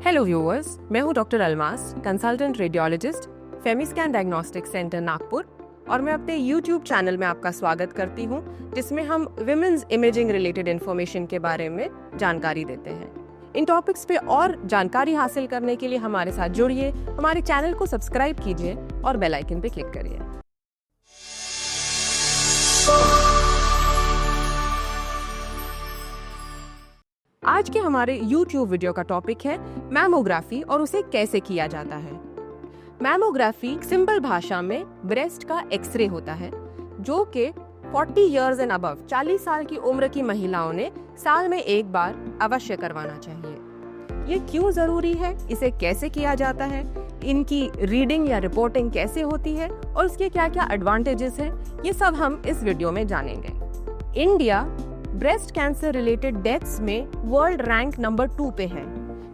Hello viewers, मैं हूं doctor Almas, consultant radiologist, Femiscan diagnostic centre Nagpur, और मैं अपने यूट्यूब चैनल में आपका स्वागत करती हूं, जिसमें हम विमेंस इमेजिंग रिलेटेड इंफॉर्मेशन के बारे में जानकारी देते हैं। इन टॉपिक्स पे और जानकारी हासिल करने के लिए हमारे साथ जुड़िए, हमारे चैनल को सब्सक्राइब कीजिए और बेल आइकन पे क्लिक करिए। आज के हमारे YouTube वीडियो का टॉपिक है मैमोग्राफी और उसे कैसे किया जाता है। मैमोग्राफी सिंपल भाषा में ब्रेस्ट का एक्सरे होता है, जो कि 40 इयर्स एंड अबव 40 साल की उम्र की महिलाओं ने साल में एक बार अवश्य करवाना चाहिए। ये क्यों जरूरी है, इसे कैसे किया जाता है, इनकी रीडिंग या रिपोर्टिंग कैसे होती है और उसके क्या क्या एडवांटेजेस हैं, ये सब हम इस वीडियो में जानेंगे। India breast cancer related deaths में वर्ल्ड रैंक नंबर 2 पे है।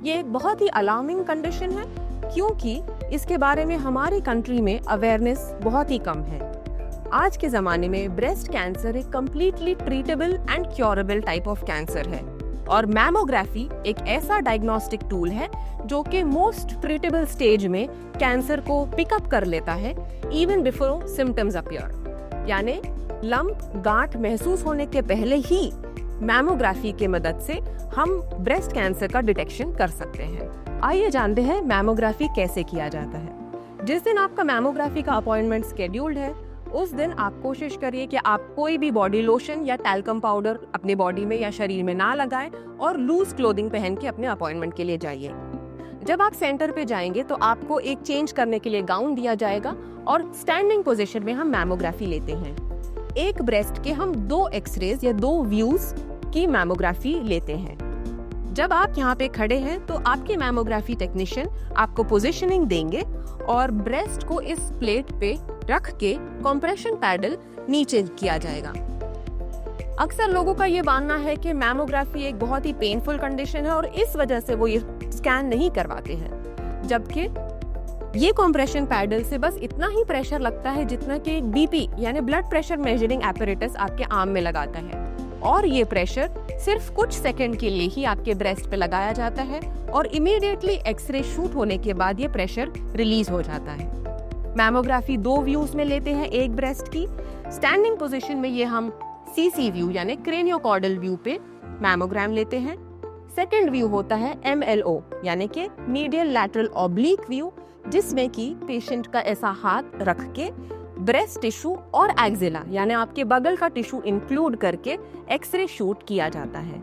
ये एक बहुत ही अलार्मिंग कंडीशन है, क्योंकि इसके बारे में हमारी कंट्री में अवेयरनेस बहुत ही कम है। आज के जमाने में ब्रेस्ट कैंसर एक completely treatable and curable type of cancer है, और मैमोग्राफी एक ऐसा डायग्नोस्टिक टूल है जो कि मोस्ट ट्रीटेबल स्टेज में कैंसर को पिकअप कर लेता है, इवन बिफोर सिम्टम्स अपीयर। यानी लंप, गांठ महसूस होने के पहले ही मैमोग्राफी के मदद से हम ब्रेस्ट कैंसर का डिटेक्शन कर सकते हैं। आइए जानते हैं मैमोग्राफी कैसे किया जाता है। जिस दिन आपका मैमोग्राफी का अपॉइंटमेंट स्केड्यूल्ड है, उस दिन आप कोशिश करिए कि आप कोई भी बॉडी लोशन या टैल्कम पाउडर अपने बॉडी में या शरीर में ना लगाएं और लूज क्लोथिंग पहन के अपने अपॉइंटमेंट के लिए जाइए। जब आप सेंटर पे जाएंगे तो आपको एक चेंज करने के लिए गाउन दिया जाएगा और स्टैंडिंग पोजीशन में हम मैमोग्राफी लेते हैं। एक ब्रेस्ट के हम 2 एक्सरेज या 2 व्यूज की मैमोग्राफी लेते हैं। जब आप यहाँ पे खड़े हैं तो आपके मैमोग्राफी टेक्नीशियन आपको पोजीशनिंग देंगे और ब्रेस्ट को इस प्लेट पे रख के कंप्रेशन पैडल नीचे किया जाएगा। अक्सर लोगों का ये मानना है कि मैमोग्राफी एक बहुत ही पेनफुल कंडीशन है और इस वजह से वो ये स्कैन नहीं करवाते हैं, जबकि ये कंप्रेशन पैडल से बस इतना ही प्रेशर लगता है जितना कि एक बीपी यानी ब्लड प्रेशर मेजरिंग एपरेटस आपके आर्म में लगाता है, और ये प्रेशर सिर्फ कुछ सेकंड के लिए ही आपके ब्रेस्ट पे लगाया जाता है और इमीडिएटली एक्सरे शूट होने के बाद ये प्रेशर रिलीज हो जाता है। मैमोग्राफी 2 व्यूज में लेते हैं एक ब्रेस्ट की। स्टैंडिंग पोजीशन में ये हम सीसी व्यू यानी क्रेनियोकॉर्डल व्यू पे मैमोग्राम लेते हैं। सेकंड व्यू होता है MLO यानी कि मीडियल लैटरल ऑब्लिक व्यू, जिसमें कि पेशेंट का ऐसा हाथ रख के ब्रेस्ट टिश्यू और एक्सिला यानी आपके बगल का टिश्यू इंक्लूड करके एक्सरे शूट किया जाता है।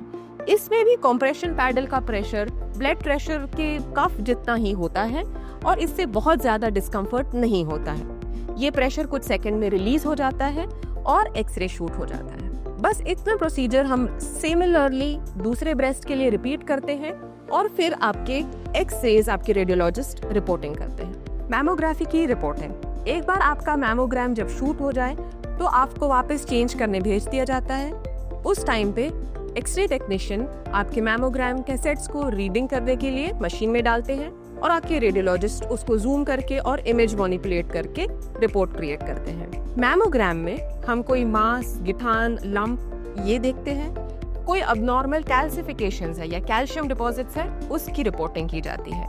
इसमें भी कंप्रेशन पैडल का प्रेशर ब्लड प्रेशर के कफ जितना ही होता है और इससे बहुत ज्यादा डिस्कम्फर्ट नहीं होता है। ये प्रेशर कुछ सेकंड में रिलीज हो जाता है और एक्सरे शूट हो जाता है। बस इतना प्रोसीजर हम सिमिलरली दूसरे ब्रेस्ट के लिए रिपीट करते हैं और फिर आपके एक्सरेज आपके रेडियोलॉजिस्ट रिपोर्टिंग करते हैं। मैमोग्राफी की रिपोर्टिंग, एक बार आपका मैमोग्राम जब शूट हो जाए तो आपको वापस चेंज करने भेज दिया जाता है। उस टाइम पे एक्सरे टेक्नीशियन आपके मैमोग्राम कैसेट्स को रीडिंग करने के लिए मशीन में डालते हैं और आपके रेडियोलॉजिस्ट उसको जूम करके और इमेज मैनिपुलेट करके रिपोर्ट क्रिएट करते हैं। मैमोग्राम में हम कोई मास, गिठान, लंप ये देखते हैं। कोई अबनॉर्मल कैल्सिफिकेशंस है या कैल्शियम डिपॉजिट्स है, उसकी रिपोर्टिंग की जाती है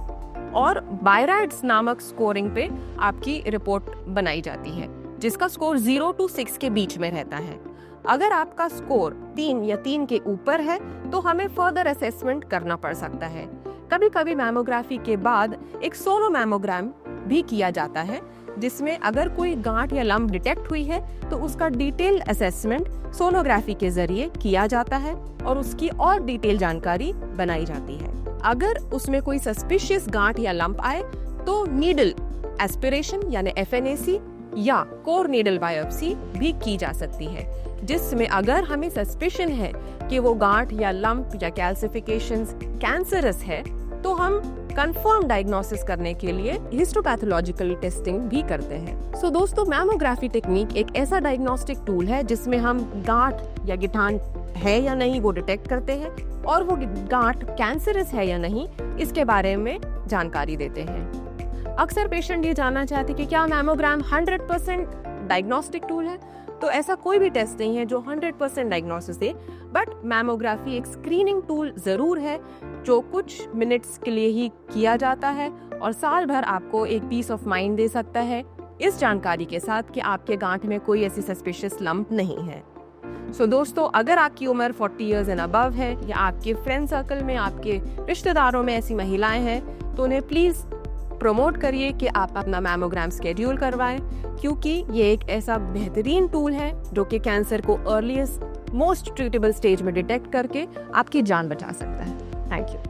और बायराइड्स नामक स्कोरिंग पे आपकी रिपोर्ट बनाई जाती है, जिसका स्कोर 0 to 6 के बीच में रहता है। अगर आपका स्कोर 3 या 3 के ऊपर है तो हमें फर्दर असेसमेंट करना पड़ सकता है। कभी कभी मैमोग्राफी के बाद एक सोलो मैमोग्राम भी किया जाता है, जिसमें अगर कोई गांठ या लंप डिटेक्ट हुई है तो उसका डिटेल असेसमेंट सोनोग्राफी के जरिए किया जाता है और उसकी और डिटेल जानकारी बनाई जाती है। अगर उसमें कोई सस्पिशियस गांठ या लंप आए तो नीडल एस्पिरेशन यानी FNAC या कोर नीडल बायोप्सी भी की जा सकती है, जिसमें अगर हमें सस्पिशन है कि वो गांठ या लंप या कैल्सिफिकेशंस कैंसरस है तो हम कंफर्म डायग्नोसिस करने के लिए हिस्टोपैथोलॉजिकल टेस्टिंग भी करते हैं। दोस्तों, मैमोग्राफी टेक्निक एक ऐसा डायग्नोस्टिक टूल है जिसमें हम गांठ या गिठान है या नहीं वो डिटेक्ट करते हैं और वो गांठ कैंसरस है या नहीं इसके बारे में जानकारी देते हैं। अक्सर पेशेंट ये जानना चाहते कि क्या मैमोग्राम 100% डायग्नोस्टिक टूल है। तो ऐसा कोई भी टेस्ट नहीं है जो 100% डायग्नोसिस दे, बट मैमोग्राफी एक स्क्रीनिंग टूल ज़रूर है जो कुछ मिनट्स के लिए ही किया जाता है और साल भर आपको एक पीस ऑफ माइंड दे सकता है इस जानकारी के साथ कि आपके गांठ में कोई ऐसी सस्पिशियस लंप नहीं है। सो दोस्तों, अगर आपकी उम्र 40 इयर्स एंड अबव है या आपके फ्रेंड सर्कल में, आपके रिश्तेदारों में ऐसी महिलाएं हैं, तो उन्हें प्लीज़ प्रमोट करिए कि आप अपना मैमोग्राम स्केड्यूल करवाएं, क्योंकि ये एक ऐसा बेहतरीन टूल है जो कि कैंसर को अर्लीस्ट मोस्ट ट्रीटेबल स्टेज में डिटेक्ट करके आपकी जान बचा सकता है। Thank you.